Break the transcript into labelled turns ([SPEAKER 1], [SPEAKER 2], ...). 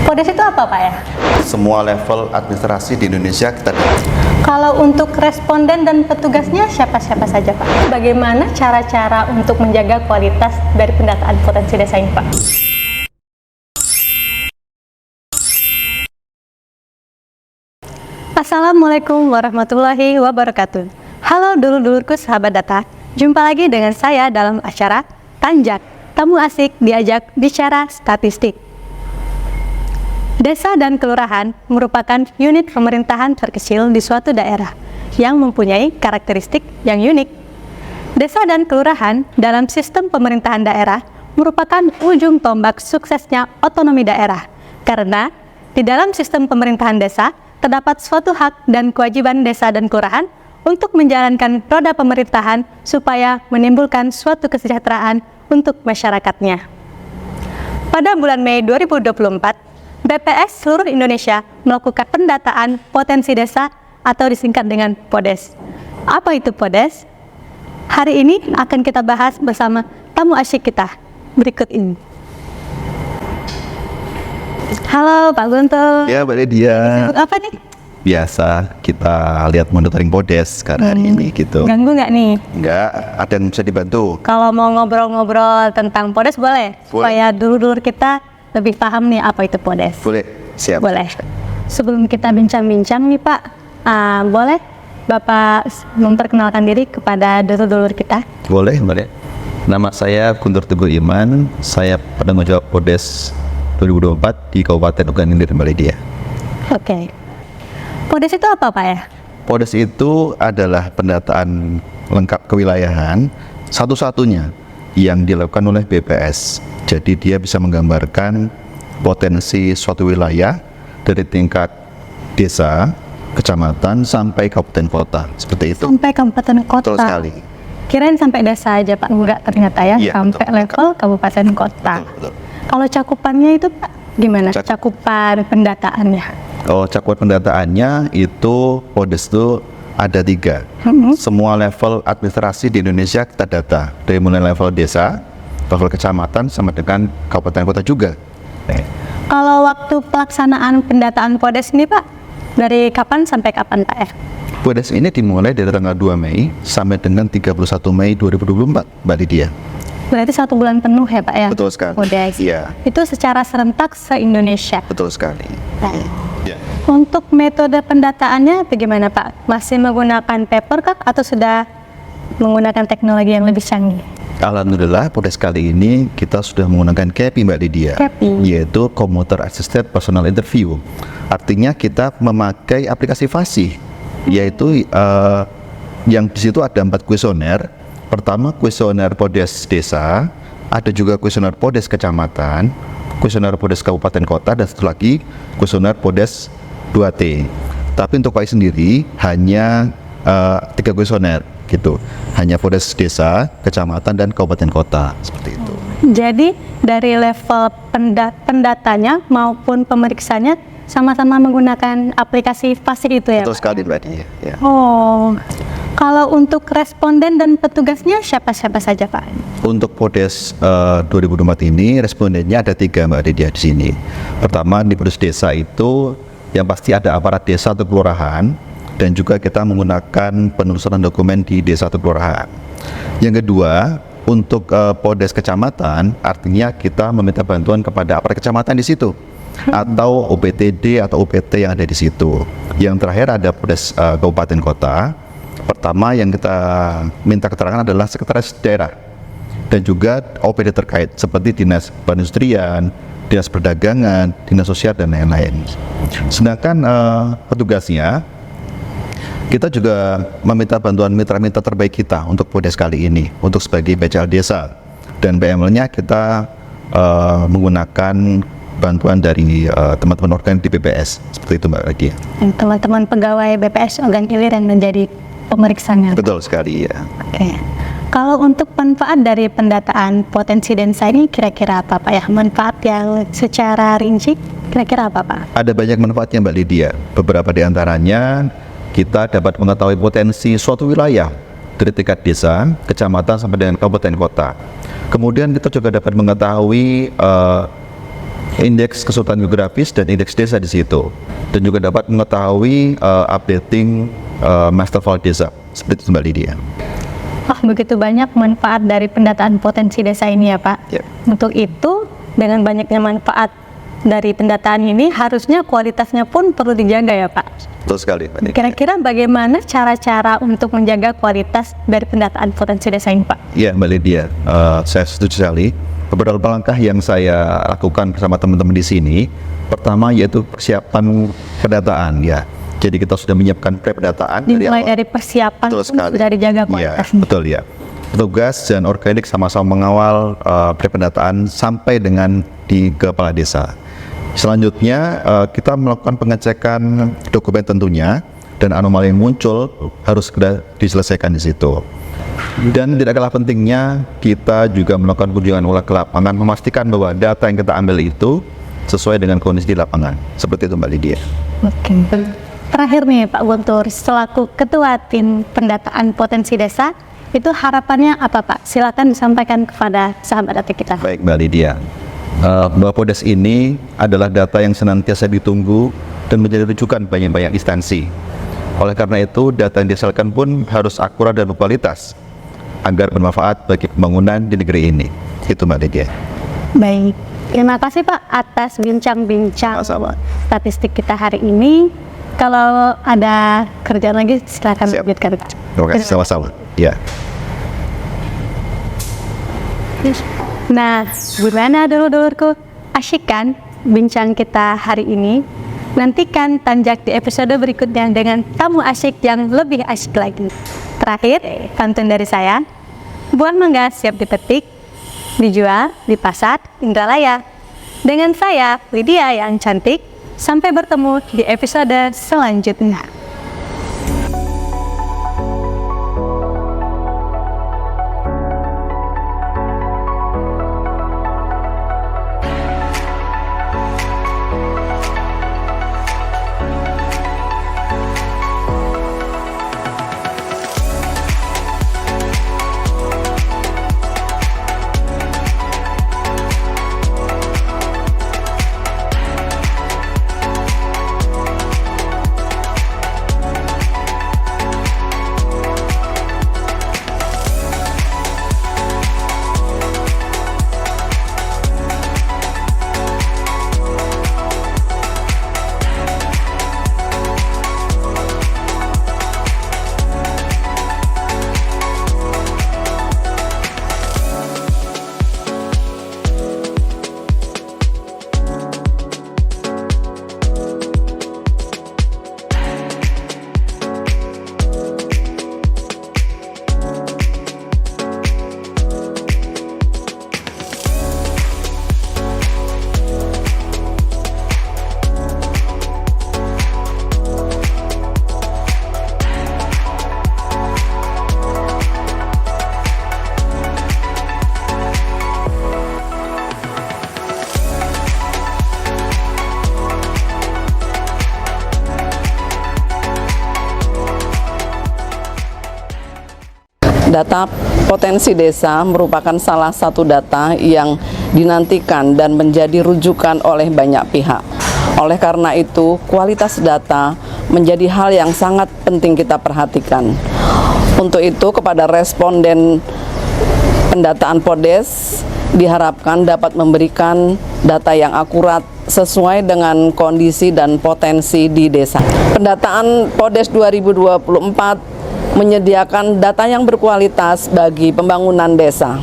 [SPEAKER 1] Podes itu apa Pak ya?
[SPEAKER 2] Semua level administrasi di Indonesia kita
[SPEAKER 1] Kalau untuk responden dan petugasnya siapa-siapa saja Pak? Bagaimana cara-cara untuk menjaga kualitas dari pendataan potensi desa ini Pak? Assalamualaikum warahmatullahi wabarakatuh. Halo dulur-dulurku sahabat data, jumpa lagi dengan saya dalam acara Tanjak, tamu asik diajak bicara statistik. Desa dan kelurahan merupakan unit pemerintahan terkecil di suatu daerah yang mempunyai karakteristik yang unik. Desa dan kelurahan dalam sistem pemerintahan daerah merupakan ujung tombak suksesnya otonomi daerah, karena di dalam sistem pemerintahan desa terdapat suatu hak dan kewajiban desa dan kelurahan untuk menjalankan roda pemerintahan supaya menimbulkan suatu kesejahteraan untuk masyarakatnya. Pada bulan Mei 2024, BPS seluruh Indonesia melakukan pendataan potensi desa atau disingkat dengan PODES. Apa itu PODES? Hari ini akan kita bahas bersama tamu asyik kita berikut ini. Halo Pak Guntur.
[SPEAKER 2] Ya, Mbak Lydia.
[SPEAKER 1] Sibuk apa nih?
[SPEAKER 2] Biasa kita lihat monitoring PODES karena hari ini gitu.
[SPEAKER 1] Ganggu nggak nih?
[SPEAKER 2] Enggak, ada yang bisa dibantu.
[SPEAKER 1] Kalau mau ngobrol-ngobrol tentang PODES boleh? Supaya dulur-dulur kita lebih paham nih apa itu PODES.
[SPEAKER 2] Boleh, siap.
[SPEAKER 1] Boleh. Sebelum kita bincang-bincang nih Pak, boleh Bapak memperkenalkan diri kepada dulur-dulur kita?
[SPEAKER 2] Boleh, boleh. Nama saya Guntur Teguh Iman, saya penanggung jawab PODES 2024 di Kabupaten Ogan Ilir, Mbak Lydia.
[SPEAKER 1] Oke. PODES itu apa Pak ya?
[SPEAKER 2] PODES itu adalah pendataan lengkap kewilayahan satu-satunya yang dilakukan oleh BPS. Jadi dia bisa menggambarkan potensi suatu wilayah dari tingkat desa, kecamatan, sampai kabupaten kota. Seperti itu.
[SPEAKER 1] Sampai kabupaten kota.
[SPEAKER 2] Betul sekali.
[SPEAKER 1] Kirain sampai desa aja Pak, enggak ternyata ya,
[SPEAKER 2] Iya,
[SPEAKER 1] sampai
[SPEAKER 2] betul.
[SPEAKER 1] level kabupaten kota.
[SPEAKER 2] Betul.
[SPEAKER 1] Kalau cakupannya itu Pak, gimana? Cakupan pendataannya?
[SPEAKER 2] Oh, cakupan pendataannya itu PODES itu ada 3. Semua level administrasi di Indonesia kita data, dari mulai level desa, level kecamatan, sama dengan kabupaten kota juga.
[SPEAKER 1] Kalau waktu pelaksanaan pendataan PODES ini Pak, dari kapan sampai kapan Pak ya?
[SPEAKER 2] PODES ini dimulai dari tanggal 2 Mei sampai dengan 31 Mei 2024, Mbak Lydia.
[SPEAKER 1] Berarti 1 bulan penuh ya Pak ya?
[SPEAKER 2] Betul sekali.
[SPEAKER 1] PODES.
[SPEAKER 2] Iya.
[SPEAKER 1] Itu secara serentak se-Indonesia.
[SPEAKER 2] Betul sekali.
[SPEAKER 1] Nah,
[SPEAKER 2] Ya.
[SPEAKER 1] untuk metode pendataannya bagaimana Pak? Masih menggunakan paper kah atau sudah menggunakan teknologi yang lebih canggih?
[SPEAKER 2] Alhamdulillah PODES kali ini kita sudah menggunakan CAPI, Mbak Lydia,
[SPEAKER 1] CAPI.
[SPEAKER 2] yaitu Computer Assisted Personal Interview. Artinya kita memakai aplikasi FASI, yaitu yang di situ ada 4 kuesioner. Pertama kuesioner PODES desa, ada juga kuesioner PODES kecamatan, kuesioner PODES kabupaten kota, dan satu lagi kuesioner PODES 2T. Tapi untuk KAI sendiri hanya 3 kuesioner gitu, hanya PODES desa, kecamatan, dan kabupaten kota, seperti itu.
[SPEAKER 1] Jadi dari level pendatanya maupun pemeriksanya sama-sama menggunakan aplikasi FASI itu ya
[SPEAKER 2] Betul
[SPEAKER 1] Pak?
[SPEAKER 2] sekali, Mbak Lydia. Ya.
[SPEAKER 1] Oh, kalau untuk responden dan petugasnya siapa-siapa saja Pak?
[SPEAKER 2] Untuk PODES 2024 ini respondennya ada 3, Mbak Lydia, di sini. Pertama di PODES desa itu yang pasti ada aparat desa atau kelurahan, dan juga kita menggunakan penelusuran dokumen di desa atau kelurahan. Yang kedua, untuk PODES kecamatan, artinya kita meminta bantuan kepada aparat kecamatan di situ, atau OPTD atau OPT yang ada di situ. Yang terakhir ada PODES kabupaten kota. Pertama yang kita minta keterangan adalah sekretaris daerah dan juga OPD terkait seperti dinas perindustrian, dinas perdagangan, dinas sosial, dan lain-lain. Sedangkan petugasnya kita juga meminta bantuan mitra-mitra terbaik kita untuk PODES kali ini, untuk sebagai BCL desa, dan PML-nya kita menggunakan bantuan dari teman-teman organ di BPS, seperti itu Mbak Lydia.
[SPEAKER 1] Teman-teman pegawai BPS Ogan Ilir yang menjadi pemeriksanya.
[SPEAKER 2] Betul sekali ya.
[SPEAKER 1] Oke. Kalau untuk manfaat dari pendataan potensi desa ini kira-kira apa Pak ya? Manfaat yang secara rinci kira-kira apa Pak?
[SPEAKER 2] Ada banyak manfaatnya Mbak Lydia. Beberapa di antaranya kita dapat mengetahui potensi suatu wilayah dari tingkat desa, kecamatan, sampai dengan kabupaten kota. Kemudian kita juga dapat mengetahui indeks kesulitan geografis dan indeks desa di situ, dan juga dapat mengetahui updating master file desa seperti itu Mbak Lydia.
[SPEAKER 1] Wah, begitu banyak manfaat dari pendataan potensi desa ini ya Pak.
[SPEAKER 2] Ya.
[SPEAKER 1] Untuk itu, dengan banyaknya manfaat dari pendataan ini, harusnya kualitasnya pun perlu dijaga ya Pak.
[SPEAKER 2] Betul sekali Mbak Lydia.
[SPEAKER 1] Kira-kira bagaimana cara-cara untuk menjaga kualitas dari pendataan potensi desa ini Pak?
[SPEAKER 2] Ya Mbak Lydia, saya setuju sekali. Beberapa langkah yang saya lakukan bersama teman-teman di sini, pertama yaitu persiapan pendataan ya. Jadi kita sudah menyiapkan pre-pendataan
[SPEAKER 1] Dimulai dari persiapan pun sudah dijaga kualitasnya.
[SPEAKER 2] Ya, betul ya. Petugas dan organik sama-sama mengawal pre-pendataan sampai dengan di kepala desa. Selanjutnya kita melakukan pengecekan dokumen tentunya, dan anomali yang muncul harus segera diselesaikan di situ. Dan tidak kalah pentingnya, kita juga melakukan kunjungan ulang ke lapangan, memastikan bahwa data yang kita ambil itu sesuai dengan kondisi di lapangan. Seperti itu Mbak Lydia.
[SPEAKER 1] Oke. Terakhir nih Pak Guntur, selaku Ketua Tim Pendataan Potensi Desa, itu harapannya apa Pak? Silakan disampaikan kepada sahabat data kita.
[SPEAKER 2] Baik Mbak Lydia, bahwa Podes ini adalah data yang senantiasa ditunggu dan menjadi rujukan banyak-banyak instansi. Oleh karena itu, data yang dihasilkan pun harus akurat dan berkualitas agar bermanfaat bagi pembangunan di negeri ini. Itu Mbak Lydia.
[SPEAKER 1] Baik, terima kasih Pak atas bincang-bincang
[SPEAKER 2] Sama-sama.
[SPEAKER 1] statistik kita hari ini. Kalau ada kerjaan lagi silakan
[SPEAKER 2] Siap.
[SPEAKER 1] lanjutkan.
[SPEAKER 2] Terima kasih, sama-sama. Ya.
[SPEAKER 1] Nah, gimana dulur-dulurku? Asyik kan bincang kita hari ini? Nantikan Tanjak di episode berikutnya dengan tamu asyik yang lebih asyik lagi. Terakhir, pantun dari saya. Buah mangga siap dipetik, dijual di pasar Indralaya. Dengan saya, Lydia yang cantik. Sampai bertemu di episode selanjutnya.
[SPEAKER 3] Data potensi desa merupakan salah satu data yang dinantikan dan menjadi rujukan oleh banyak pihak. Oleh karena itu, kualitas data menjadi hal yang sangat penting kita perhatikan. Untuk itu, kepada responden pendataan Podes diharapkan dapat memberikan data yang akurat sesuai dengan kondisi dan potensi di desa. Pendataan Podes 2024 menyediakan data yang berkualitas bagi pembangunan desa.